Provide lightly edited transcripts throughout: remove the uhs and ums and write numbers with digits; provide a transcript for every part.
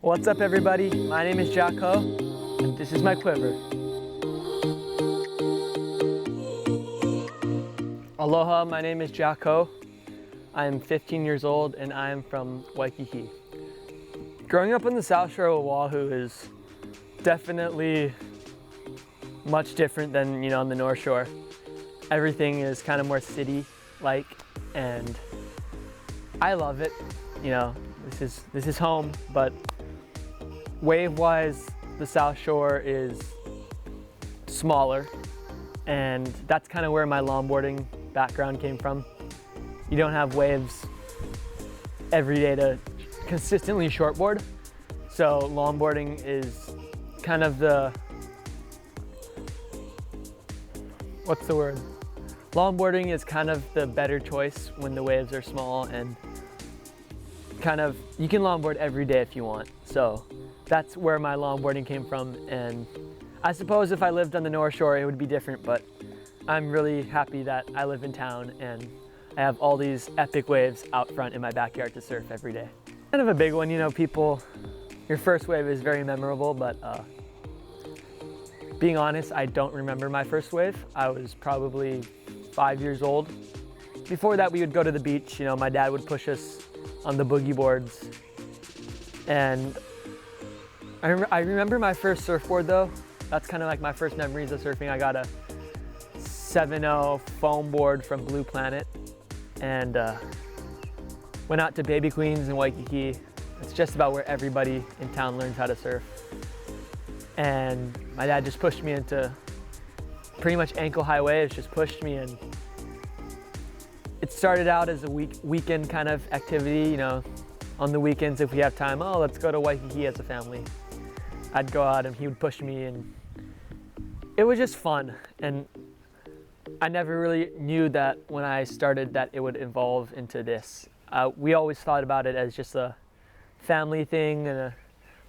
What's up everybody? My name is Jack Ho, and this is my quiver. Aloha, my name is Jack Ho. I am 15 years old and I am from Waikiki. Growing up on the South Shore of Oahu is definitely much different than, on the North Shore. Everything is kind of more city-like and I love it. This is home, but wave-wise, the South Shore is smaller, and that's kind of where my longboarding background came from. You don't have waves every day to consistently shortboard, so longboarding is kind of Longboarding is kind of the better choice when the waves are small, and you can longboard every day if you want. So that's where my longboarding came from, and I suppose if I lived on the North Shore it would be different, but I'm really happy that I live in town and I have all these epic waves out front in my backyard to surf every day. Kind of a big one, your first wave is very memorable, but being honest, I don't remember my first wave. I was probably 5 years old. Before that, we would go to the beach. My dad would push us on the boogie boards. And I remember my first surfboard though. That's kind of like my first memories of surfing. I got a 7.0 foam board from Blue Planet and went out to Baby Queens in Waikiki. It's just about where everybody in town learns how to surf. And my dad just pushed me into pretty much ankle high waves, just pushed me, and it started out as a weekend kind of activity, on the weekends if we have time, oh, let's go to Waikiki as a family. I'd go out and he would push me, and it was just fun. And I never really knew that when I started that it would evolve into this. We always thought about it as just a family thing and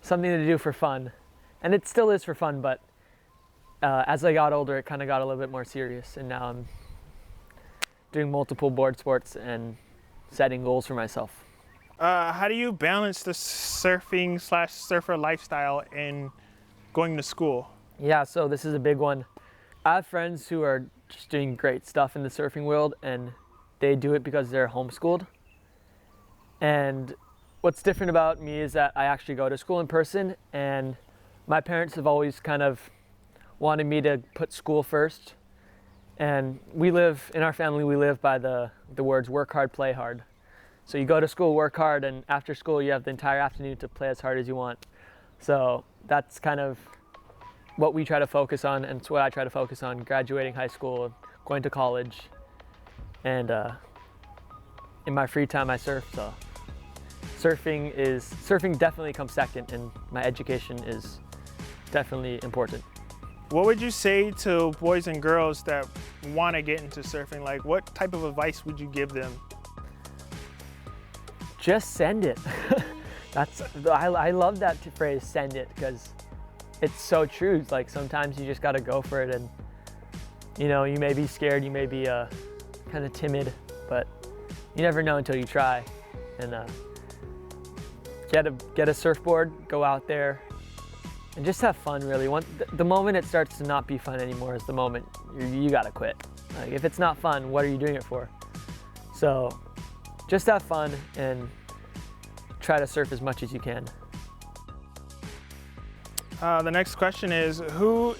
something to do for fun. And it still is for fun, but as I got older, it kind of got a little bit more serious, and now I'm doing multiple board sports and setting goals for myself. How do you balance the surfing/surfer lifestyle and going to school? Yeah, so this is a big one. I have friends who are just doing great stuff in the surfing world, and they do it because they're homeschooled. And what's different about me is that I actually go to school in person, and my parents have always kind of wanted me to put school first. And in our family, we live by the words work hard, play hard. So you go to school, work hard, and after school you have the entire afternoon to play as hard as you want. So that's kind of what we try to focus on, and it's what I try to focus on, graduating high school, going to college, and in my free time I surf. So surfing definitely comes second, and my education is definitely important. What would you say to boys and girls that want to get into surfing? Like, what type of advice would you give them? Just send it. I love that phrase, send it, because it's so true. Like, sometimes you just got to go for it, and you may be scared, you may be kind of timid, but you never know until you try. And get a surfboard, go out there, and just have fun, really. The moment it starts to not be fun anymore is the moment you gotta quit. Like, if it's not fun, what are you doing it for? So just have fun and try to surf as much as you can. The next question is, who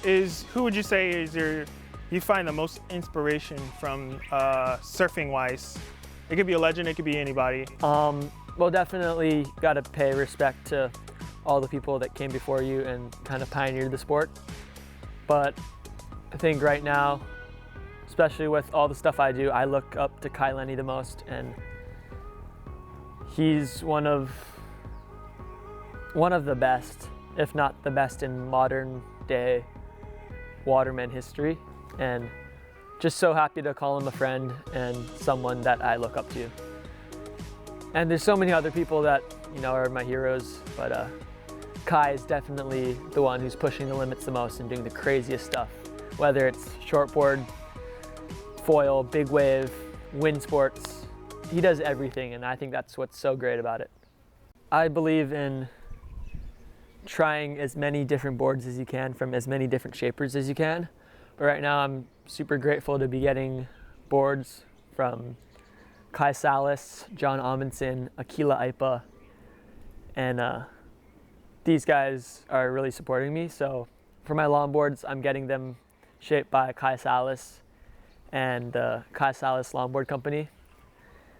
would you say is you find the most inspiration from surfing wise? It could be a legend, it could be anybody. Well, definitely gotta pay respect to all the people that came before you and kind of pioneered the sport. But I think right now, especially with all the stuff I do, I look up to Kai Lenny the most, and he's one of the best, if not the best, in modern day waterman history, and just so happy to call him a friend and someone that I look up to. And there's so many other people that are my heroes, but Kai is definitely the one who's pushing the limits the most and doing the craziest stuff, whether it's shortboard, foil, big wave, wind sports. He does everything, and I think that's what's so great about it. I believe in trying as many different boards as you can from as many different shapers as you can. But right now I'm super grateful to be getting boards from Kai Salas, John Amundsen, Aquila Aipa, and these guys are really supporting me. So for my longboards, I'm getting them shaped by Kai Salas and the Kai Salas Longboard Company.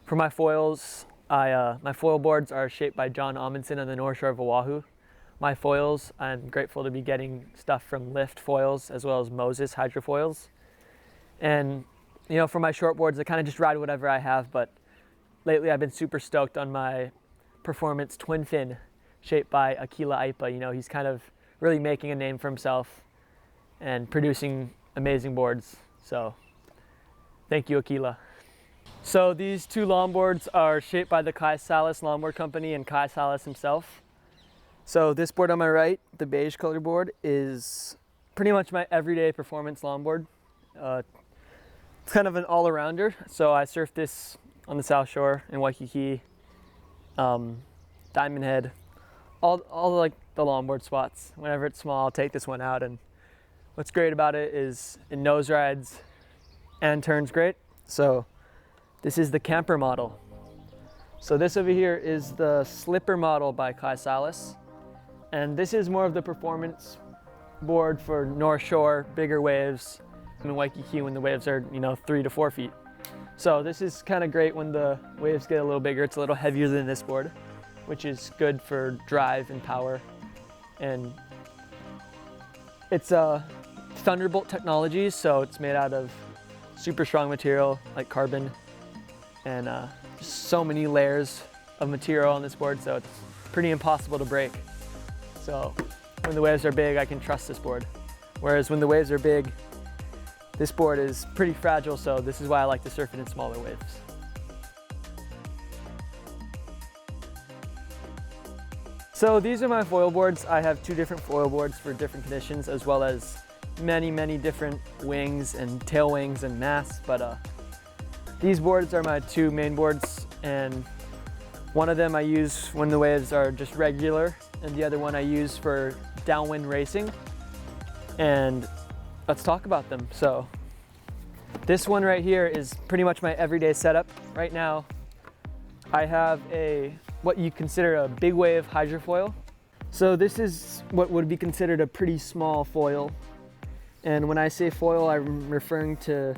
For my foils, my foil boards are shaped by John Amundsen on the North Shore of Oahu. My foils, I'm grateful to be getting stuff from Lift Foils as well as Moses Hydrofoils. And you know, for my short boards, I kind of just ride whatever I have, but lately I've been super stoked on my Performance Twin Fin shaped by Aquila Aipa. You know, he's kind of really making a name for himself and producing amazing boards. So thank you, Aquila. So these two longboards are shaped by the Kai Salas Longboard Company and Kai Salas himself. So this board on my right, the beige color board, is pretty much my everyday performance longboard. It's kind of an all-arounder. So I surf this on the South Shore in Waikiki, Diamond Head, all like the longboard spots. Whenever it's small, I'll take this one out. And what's great about it is it nose rides and turns great. So this is the camper model. So this over here is the slipper model by Kai Salas. And this is more of the performance board for North Shore, bigger waves, in Waikiki when the waves are, you know, 3 to 4 feet. So this is kind of great when the waves get a little bigger. It's a little heavier than this board, which is good for drive and power. And it's Thunderbolt Technologies, so it's made out of super strong material like carbon, and just so many layers of material on this board, so it's pretty impossible to break. So when the waves are big, I can trust this board. Whereas when the waves are big, this board is pretty fragile, so this is why I like to surf it in smaller waves. So these are my foil boards. I have 2 different foil boards for different conditions, as well as many different wings and tail wings and masts. But these boards are my 2 main boards, and one of them I use when the waves are just regular, and the other one I use for downwind racing. And let's talk about them. So this one right here is pretty much my everyday setup. Right now I have what you consider a big wave hydrofoil. So this is what would be considered a pretty small foil. And when I say foil, I'm referring to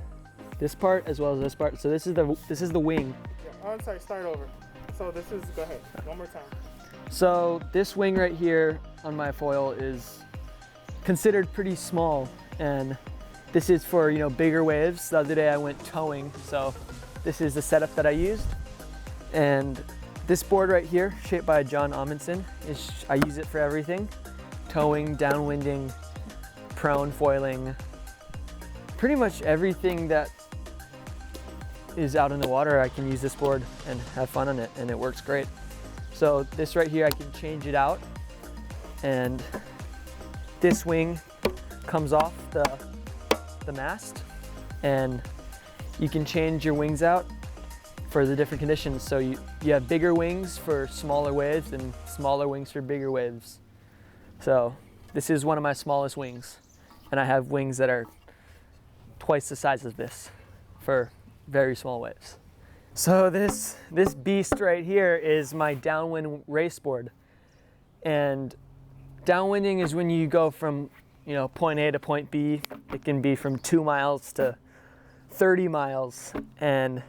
this part as well as this part. So this is the wing. Yeah, I'm sorry, start over. So this is, go ahead, one more time. So this wing right here on my foil is considered pretty small, and this is for, you know, bigger waves. The other day I went towing, so this is the setup that I used. And this board right here, shaped by John Amundsen, I use it for everything: towing, downwinding, prone foiling, pretty much everything that is out in the water. I can use this board and have fun on it, and it works great. So this right here, I can change it out, and this wing comes off the mast, and you can change your wings out for the different conditions. So you have bigger wings for smaller waves and smaller wings for bigger waves. So this is one of my smallest wings, and I have wings that are twice the size of this for very small waves. So this beast right here is my downwind race board. And downwinding is when you go from, you know, point A to point B. It can be from 2 miles to 30 miles. And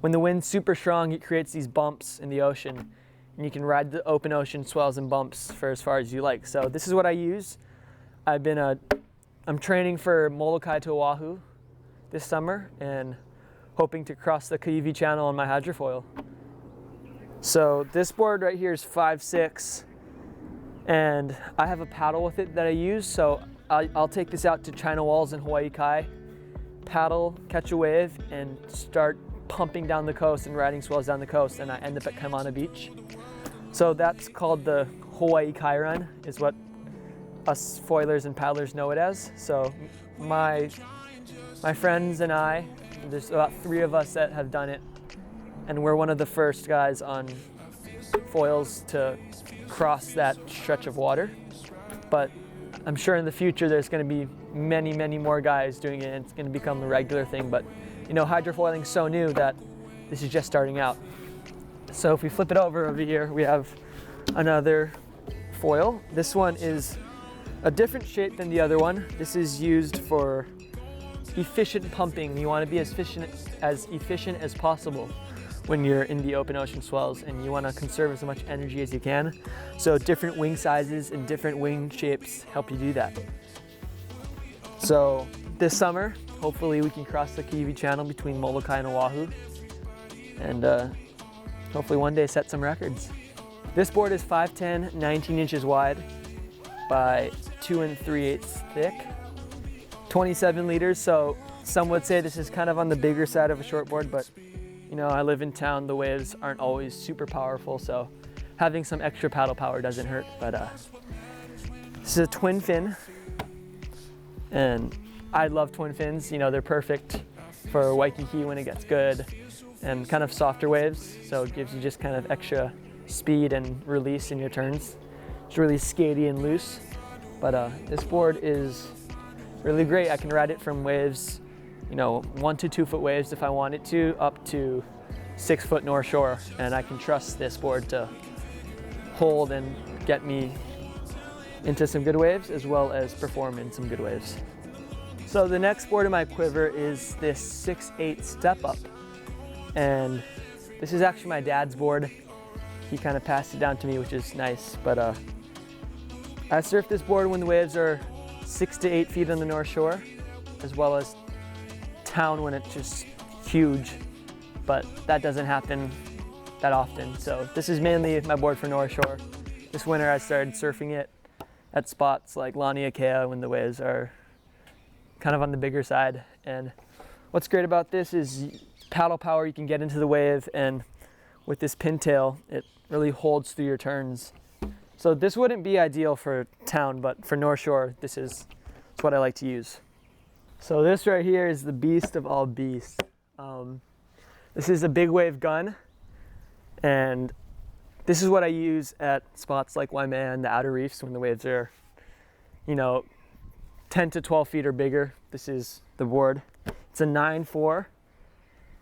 when the wind's super strong, it creates these bumps in the ocean. And you can ride the open ocean swells and bumps for as far as you like. So this is what I use. I'm training for Molokai to Oahu this summer, and hoping to cross the Kaiwi Channel on my hydrofoil. So this board right here is 5'6", and I have a paddle with it that I use. So I'll take this out to China Walls in Hawaii Kai, paddle, catch a wave, and start pumping down the coast and riding swells down the coast, and I end up at Kaimana Beach. So that's called the Hawaii Kai Run, is what us foilers and paddlers know it as. So my friends and I, there's about 3 of us that have done it, and we're one of the first guys on foils to cross that stretch of water. But I'm sure in the future there's going to be many, many more guys doing it, and it's going to become a regular thing. But you know, hydrofoiling is so new that this is just starting out. So if we flip it over here, we have another foil. This one is a different shape than the other one. This is used for efficient pumping. You want to be as efficient as possible when you're in the open ocean swells, and you want to conserve as much energy as you can. So different wing sizes and different wing shapes help you do that. So this summer, hopefully we can cross the Kiwi Channel between Molokai and Oahu, and hopefully one day set some records. This board is 5'10", 19 inches wide by 2 3/8 thick, 27 liters. So some would say this is kind of on the bigger side of a shortboard, but you know, I live in town, the waves aren't always super powerful, so having some extra paddle power doesn't hurt. But this is a twin fin, and I love twin fins. You know, they're perfect for Waikiki when it gets good, and kind of softer waves, so it gives you just kind of extra speed and release in your turns. It's really skatey and loose, but this board is really great. I can ride it from waves, you know, 1 to 2 foot waves if I want it to, up to 6 foot North Shore, and I can trust this board to hold and get me into some good waves as well as perform in some good waves. So the next board in my quiver is this 6/8 Step Up, and this is actually my dad's board. He kind of passed it down to me, which is nice, but I surf this board when the waves are 6 to 8 feet on the North Shore, as well as town when it's just huge, but that doesn't happen that often. So this is mainly my board for North Shore. This winter I started surfing it at spots like Laniakea when the waves are kind of on the bigger side. And what's great about this is paddle power. You can get into the wave, and with this pintail, it really holds through your turns. So this wouldn't be ideal for town, but for North Shore, this is what I like to use. So this right here is the beast of all beasts. This is a big wave gun, and this is what I use at spots like Waimea and the outer reefs when the waves are, you know, 10 to 12 feet or bigger. This is the board. It's a 9.4,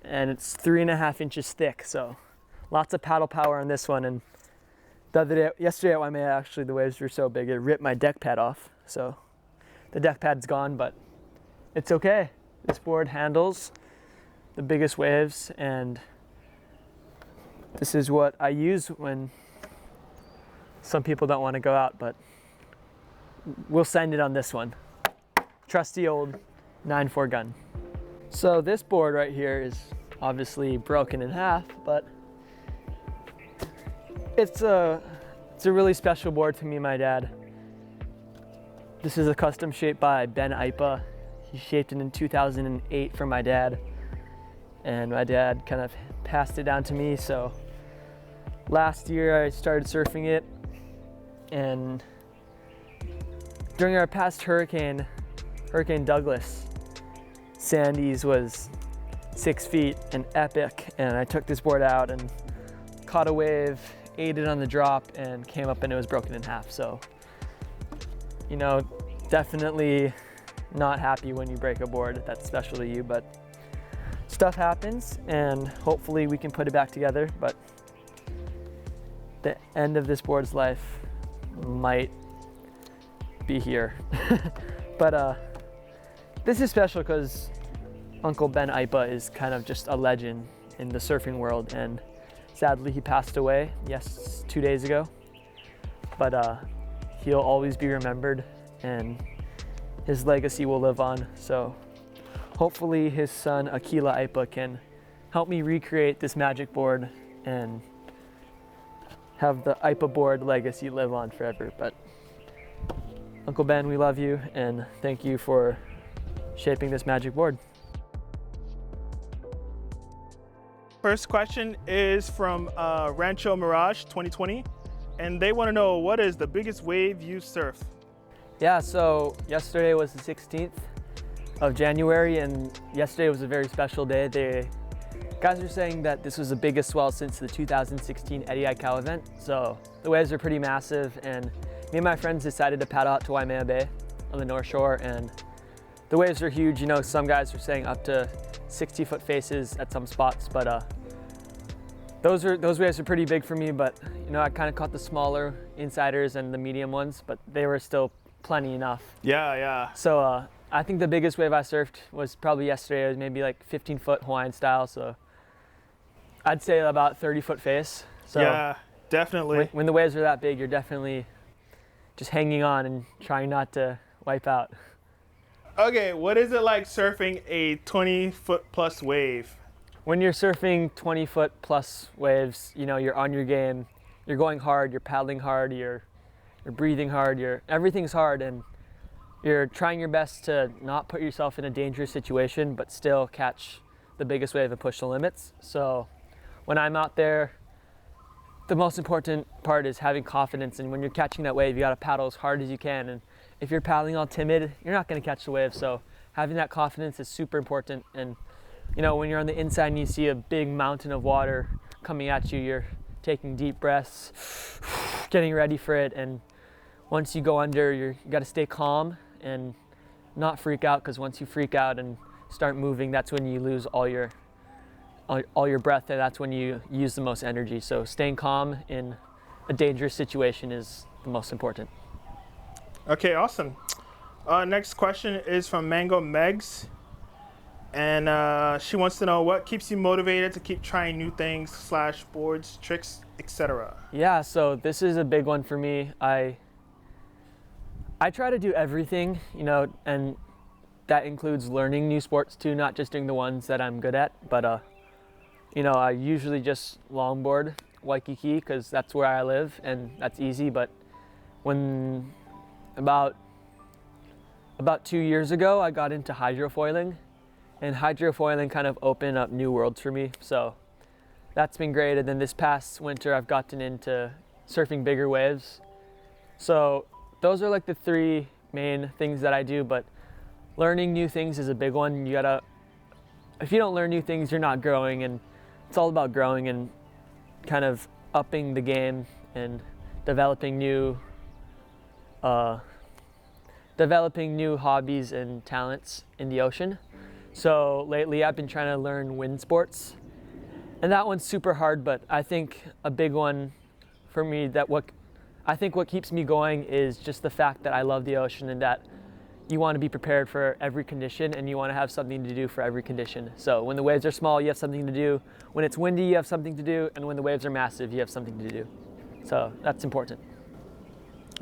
and it's 3.5 inches thick, so lots of paddle power on this one. And yesterday at Waimea, actually, the waves were so big it ripped my deck pad off. So the deck pad's gone, but it's okay. This board handles the biggest waves, and this is what I use when some people don't want to go out, but we'll send it on this one. Trusty old 9.4 gun. So this board right here is obviously broken in half, but it's a really special board to me and my dad. This is a custom shape by Ben Ipa. He shaped it in 2008 for my dad, and my dad kind of passed it down to me. So last year I started surfing it, and during our past Hurricane Douglas, Sandy's was 6 feet and epic, and I took this board out and caught a wave, ate it on the drop, and came up and it was broken in half. So, you know, definitely not happy when you break a board that's special to you, but stuff happens, and hopefully we can put it back together. But the end of this board's life might be here. But this is special because Uncle Ben Ipa is kind of just a legend in the surfing world, and sadly he passed away, 2 days ago. But he'll always be remembered, and his legacy will live on. So hopefully his son Akila Ipa can help me recreate this magic board and have the Ipa board legacy live on forever. But Uncle Ben, we love you, and thank you for shaping this magic board. First question is from Rancho Mirage 2020, and they want to know, what is the biggest wave you surf? Yeah, so yesterday was the 16th of January, and yesterday was a very special day. Guys are saying that this was the biggest swell since the 2016 Eddie Aikau event, so the waves are pretty massive, and me and my friends decided to paddle out to Waimea Bay on the North Shore, and the waves are huge. You know, some guys are saying up to 60-foot faces at some spots, but those waves are pretty big for me, but you know, I kind of caught the smaller insiders and the medium ones, but they were still plenty enough. Yeah. So I think the biggest wave I surfed was probably yesterday. It was maybe like 15-foot Hawaiian style, so I'd say about 30-foot face. So yeah, definitely. When the waves are that big, you're definitely just hanging on and trying not to wipe out. Okay, what is it like surfing a 20-foot plus wave? When you're surfing 20-foot plus waves, you know, you're on your game, you're going hard, you're paddling hard, you're breathing hard, everything's hard, and you're trying your best to not put yourself in a dangerous situation, but still catch the biggest wave and push the limits. So when I'm out there, the most important part is having confidence, and when you're catching that wave, you gotta paddle as hard as you can, and if you're paddling all timid, you're not gonna catch the wave. So having that confidence is super important, and you know, when you're on the inside and you see a big mountain of water coming at you, you're taking deep breaths, getting ready for it, and once you go under, you gotta stay calm and not freak out, because once you freak out and start moving, that's when you lose all your breath, and that's when you use the most energy. So staying calm in a dangerous situation is the most important. Okay, awesome. Next question is from Mango Megs, and she wants to know what keeps you motivated to keep trying new things / boards, tricks, etc. Yeah, so this is a big one for me. I try to do everything, you know, and that includes learning new sports too, not just doing the ones that I'm good at, but you know, I usually just longboard Waikiki because that's where I live and that's easy. But when about 2 years ago, I got into hydrofoiling, and hydrofoiling kind of opened up new worlds for me. So that's been great. And then this past winter, I've gotten into surfing bigger waves. So those are like the three main things that I do, but learning new things is a big one. If you don't learn new things, you're not growing, and it's all about growing and kind of upping the game and developing new hobbies and talents in the ocean. So lately I've been trying to learn wind sports, and that one's super hard, but I think a big one for me what keeps me going is just the fact that I love the ocean, and that you want to be prepared for every condition, and you want to have something to do for every condition. So when the waves are small, you have something to do. When it's windy, you have something to do. And when the waves are massive, you have something to do. So that's important.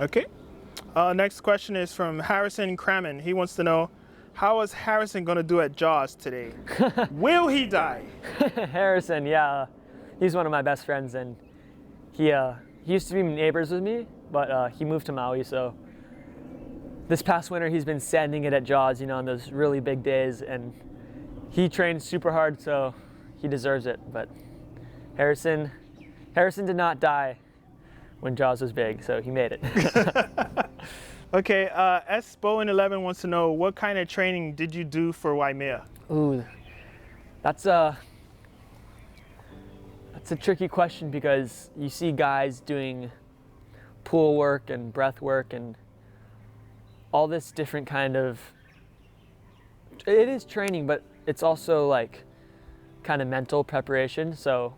Okay. Next question is from Harrison Cramen. He wants to know, how is Harrison going to do at Jaws today? Will he die? Harrison, yeah. He's one of my best friends, and he used to be neighbors with me, but he moved to Maui, so this past winter, he's been sanding it at Jaws, you know, on those really big days, and he trained super hard, so he deserves it. But Harrison did not die when Jaws was big, so he made it. Okay, S. Bowen 11 wants to know, what kind of training did you do for Waimea? Ooh, that's a tricky question, because you see guys doing pool work and breath work and all this different kind of, it is training, but it's also like kind of mental preparation. So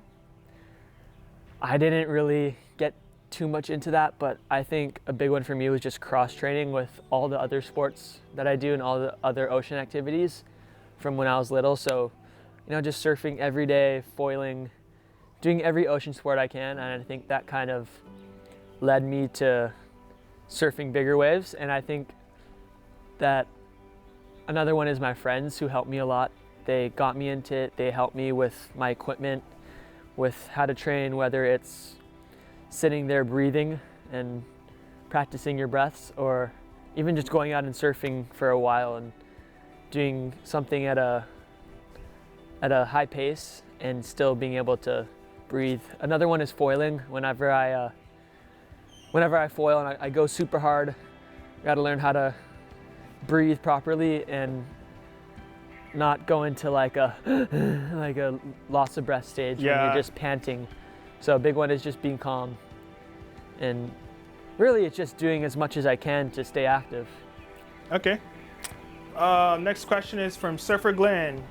I didn't really get too much into that, but I think a big one for me was just cross training with all the other sports that I do and all the other ocean activities from when I was little. So, you know, just surfing every day, foiling, doing every ocean sport I can. And I think that kind of led me to surfing bigger waves. And I think that another one is my friends who helped me a lot. They got me into it. They helped me with my equipment, with how to train, whether it's sitting there breathing and practicing your breaths, or even just going out and surfing for a while and doing something at a high pace and still being able to breathe. Another one is foiling. Whenever I foil and I go super hard, I got to learn how to breathe properly, and not go into like a like a loss of breath stage when Yeah. you're just panting. So a big one is just being calm, and really it's just doing as much as I can to stay active. Okay. Next question is from Surfer Glenn.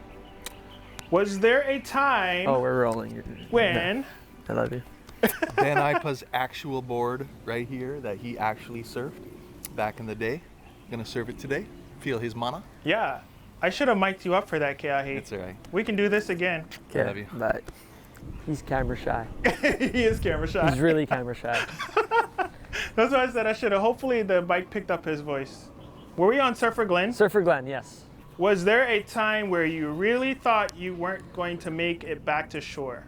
Was there a time Oh, we're rolling. when I love you. Dan Ipa's actual board right here that he actually surfed back in the day. Gonna surf it today. Feel his mana. Yeah, I should have mic'd you up for that, Keahi. It's alright. We can do this again. Okay, love you. but he's camera shy. He is camera shy. He's really camera shy. That's why I said I should have. Hopefully the mic picked up his voice. Were we on Surfer Glenn? Surfer Glenn, yes. Was there a time where you really thought you weren't going to make it back to shore?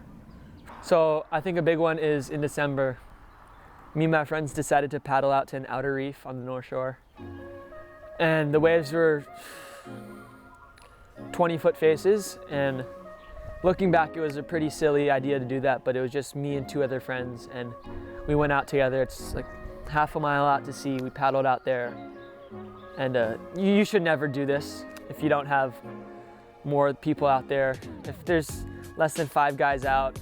So I think a big one is in December. Me and my friends decided to paddle out to an outer reef on the North Shore. And the waves were 20-foot faces, and looking back, it was a pretty silly idea to do that, but it was just me and two other friends, and we went out together. It's like half a mile out to sea. We paddled out there, and you should never do this if you don't have more people out there. If there's less than 5 guys out,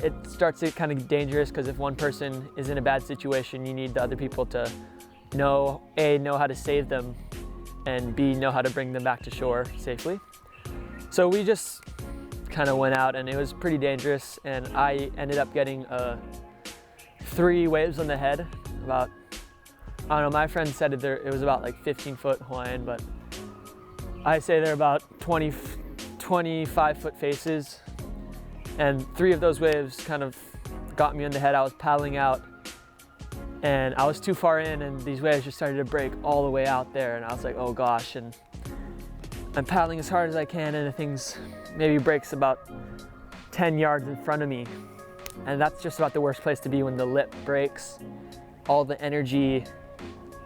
it starts to get kind of dangerous, because if one person is in a bad situation, you need the other people to know how to save them, and B, know how to bring them back to shore safely. So we just kind of went out, and it was pretty dangerous, and I ended up getting 3 waves on the head. About, I don't know, my friend said it was about like 15-foot Hawaiian, but I say they're about 25-foot faces. And 3 of those waves kind of got me in the head. I was paddling out, and I was too far in, and these waves just started to break all the way out there, and I was like, oh gosh. And I'm paddling as hard as I can, and the thing's maybe breaks about 10 yards in front of me. And that's just about the worst place to be, when the lip breaks, all the energy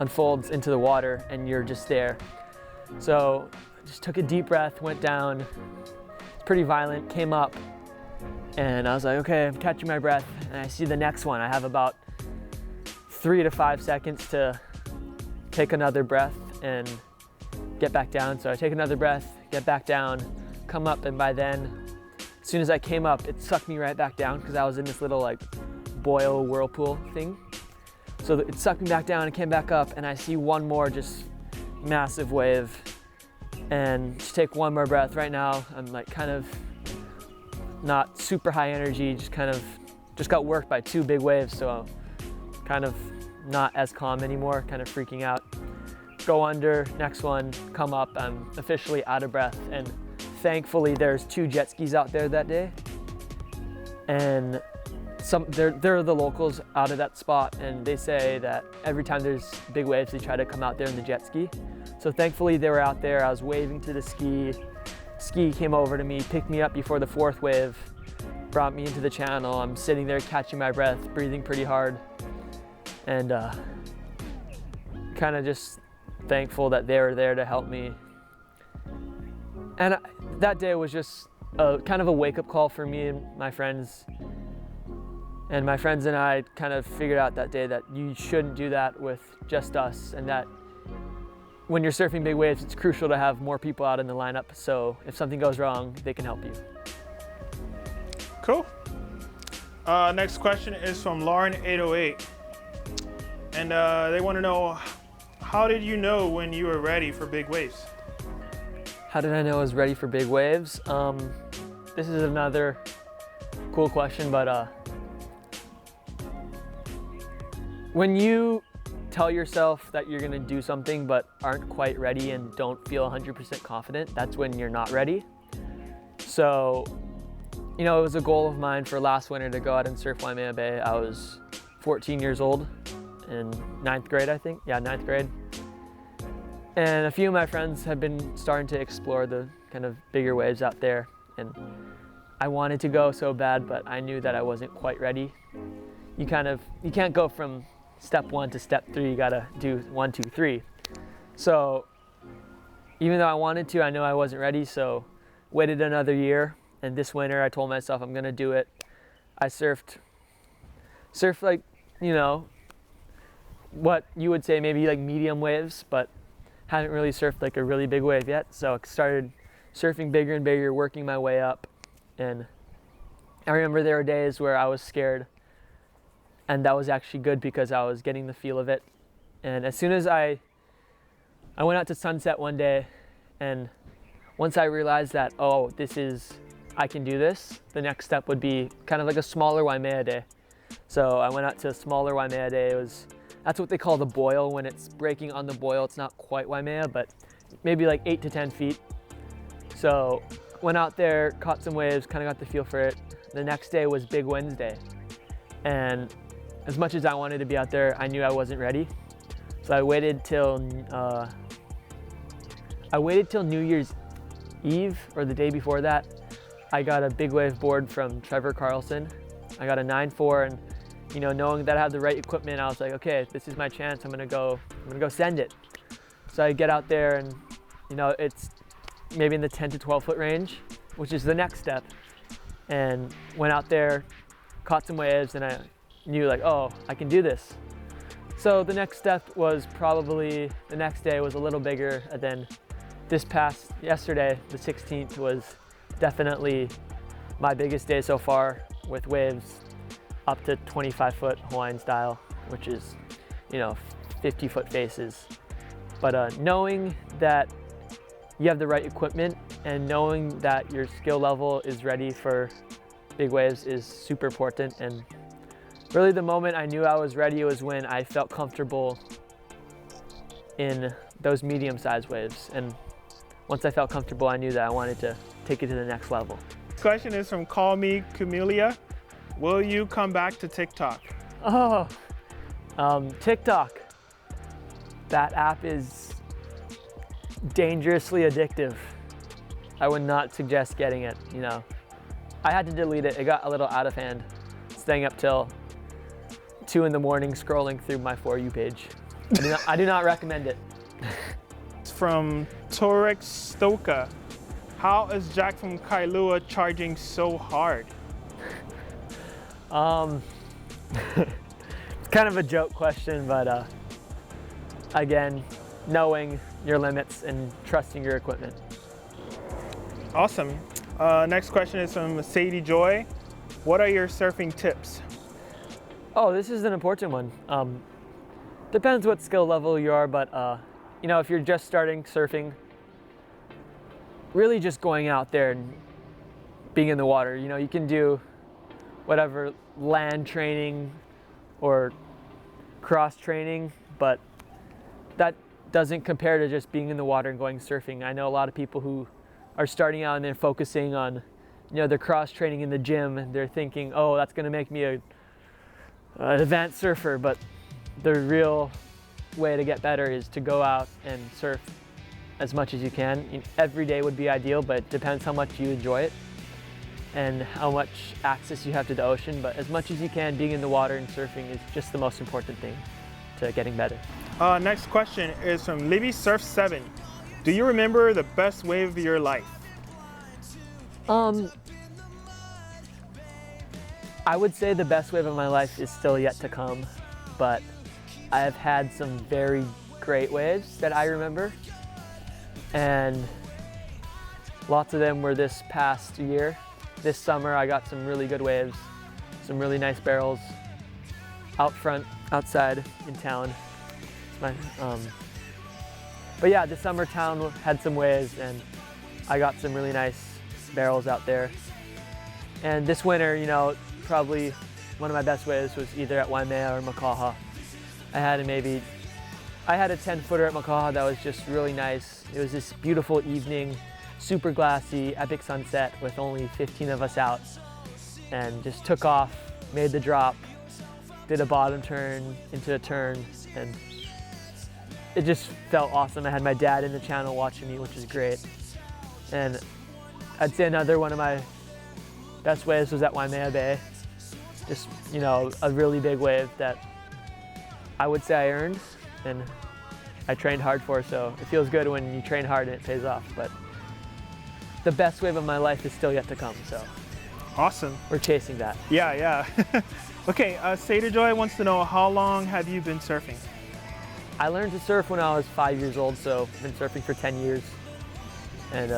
unfolds into the water, and you're just there. So I just took a deep breath, went down. It's pretty violent, came up, and I was like, okay, I'm catching my breath, and I see the next one. I have about 3 to 5 seconds to take another breath and get back down. So I take another breath, get back down, come up, and by then, as soon as I came up, it sucked me right back down, because I was in this little like boil whirlpool thing. So it sucked me back down and came back up, and I see one more just massive wave, and just take one more breath. Right now, I'm like kind of not super high energy, just got worked by 2 big waves, so kind of not as calm anymore, kind of freaking out. Go under, next one, come up, I'm officially out of breath, and thankfully there's 2 jet skis out there that day, and they're the locals out of that spot, and they say that every time there's big waves, they try to come out there in the jet ski. So thankfully they were out there. I was waving to the ski came over to me, picked me up before the 4th wave, brought me into the channel. I'm sitting there catching my breath, breathing pretty hard, and kind of just thankful that they were there to help me. And that day was just kind of a wake-up call for me and my friends. And my friends and I kind of figured out that day that you shouldn't do that with just us, and that when you're surfing big waves, it's crucial to have more people out in the lineup, so if something goes wrong, they can help you. Cool. Next question is from Lauren808. And they want to know, how did you know when you were ready for big waves? How did I know I was ready for big waves? This is another cool question, but when you tell yourself that you're gonna do something but aren't quite ready and don't feel 100% confident, that's when you're not ready. So, you know, it was a goal of mine for last winter to go out and surf Waimea Bay. I was 14 years old in 9th grade, I think. Yeah, 9th grade. And a few of my friends have been starting to explore the kind of bigger waves out there. And I wanted to go so bad, but I knew that I wasn't quite ready. You can't go from step 1 to step 3, you gotta do 1, 2, 3. So even though I wanted to, I know I wasn't ready, so waited another year, and this winter I told myself I'm gonna do it. I surfed like, you know, what you would say maybe like medium waves, but haven't really surfed like a really big wave yet. So I started surfing bigger and bigger, working my way up. And I remember there were days where I was scared, and that was actually good because I was getting the feel of it. And as soon as I went out to Sunset one day, and once I realized that, oh, I can do this, the next step would be kind of like a smaller Waimea day. So I went out to a smaller Waimea day. That's what they call the boil. When it's breaking on the boil, it's not quite Waimea, but maybe like 8 to 10 feet. So went out there, caught some waves, kind of got the feel for it. The next day was Big Wednesday. And as much as I wanted to be out there, I knew I wasn't ready. So I waited till New Year's Eve or the day before that. I got a big wave board from Trevor Carlson. I got a 9.4, and knowing that I had the right equipment, I was like, okay, this is my chance. I'm gonna go send it. So I get out there, and it's maybe in the 10 to 12 foot range, which is the next step. And went out there, caught some waves, and I knew like, oh, I can do this. So the next step was probably the next day was a little bigger, and then yesterday, the 16th, was definitely my biggest day so far, with waves up to 25 foot Hawaiian style, which is 50 foot faces. But knowing that you have the right equipment and knowing that your skill level is ready for big waves is super important. And really the moment I knew I was ready was when I felt comfortable in those medium-sized waves. And once I felt comfortable, I knew that I wanted to take it to the next level. This question is from Call Me Camellia. Will you come back to TikTok? Oh, TikTok. That app is dangerously addictive. I would not suggest getting it, I had to delete it. It got a little out of hand, staying up till 2 in the morning scrolling through my For You page. I do not recommend it. It's from Torek Stoka. How is Jack from Kailua charging so hard? It's kind of a joke question, but again, knowing your limits and trusting your equipment. Awesome. Next question is from Sadie Joy. What are your surfing tips? Oh, this is an important one. Depends what skill level you are, but if you're just starting surfing, really just going out there and being in the water. You can do whatever land training or cross training, but that doesn't compare to just being in the water and going surfing. I know a lot of people who are starting out and they're focusing on, their cross training in the gym, and they're thinking, oh, that's gonna make me an advanced surfer, but the real way to get better is to go out and surf as much as you can. Every day would be ideal, but it depends how much you enjoy it and how much access you have to the ocean. But as much as you can, being in the water and surfing is just the most important thing to getting better. Next question is from Libby Surf 7. Do you remember the best wave of your life? I would say the best wave of my life is still yet to come, but I have had some very great waves that I remember, and lots of them were this past year. This summer I got some really good waves, some really nice barrels out front, outside in town. But yeah, this summer town had some waves, and I got some really nice barrels out there. And this winter, probably one of my best waves was either at Waimea or Makaha. I had a 10-footer at Makaha that was just really nice. It was this beautiful evening, super glassy, epic sunset with only 15 of us out, and just took off, made the drop, did a bottom turn into a turn, and it just felt awesome. I had my dad in the channel watching me, which is great. And I'd say another one of my best waves was at Waimea Bay. Just, a really big wave that I would say I earned and I trained hard for, so it feels good when you train hard and it pays off. But the best wave of my life is still yet to come, so. Awesome. We're chasing that. Yeah. Okay, Sadie Joy wants to know, how long have you been surfing? I learned to surf when I was 5 years old, so I've been surfing for 10 years. And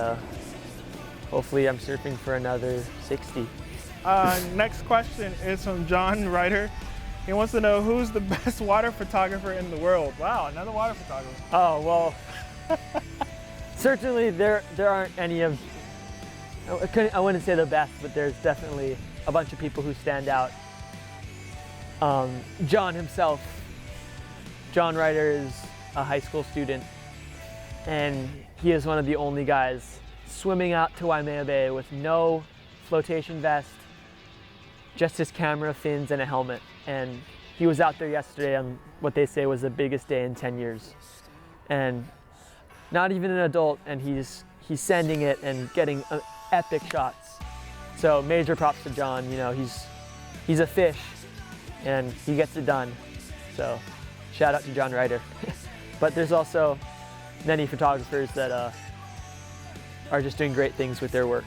hopefully I'm surfing for another 60. Next question is from John Ryder. He wants to know who's the best water photographer in the world. Wow, another water photographer. Oh, well, certainly there aren't any of, I wouldn't say the best, but there's definitely a bunch of people who stand out. John himself, John Ryder is a high school student, and he is one of the only guys swimming out to Waimea Bay with no flotation vest, just his camera, fins, and a helmet. And he was out there yesterday on what they say was the biggest day in 10 years. And not even an adult, and he's sending it and getting epic shots. So major props to John. You know, he's a fish, and he gets it done. So shout out to John Ryder. But there's also many photographers that are just doing great things with their work.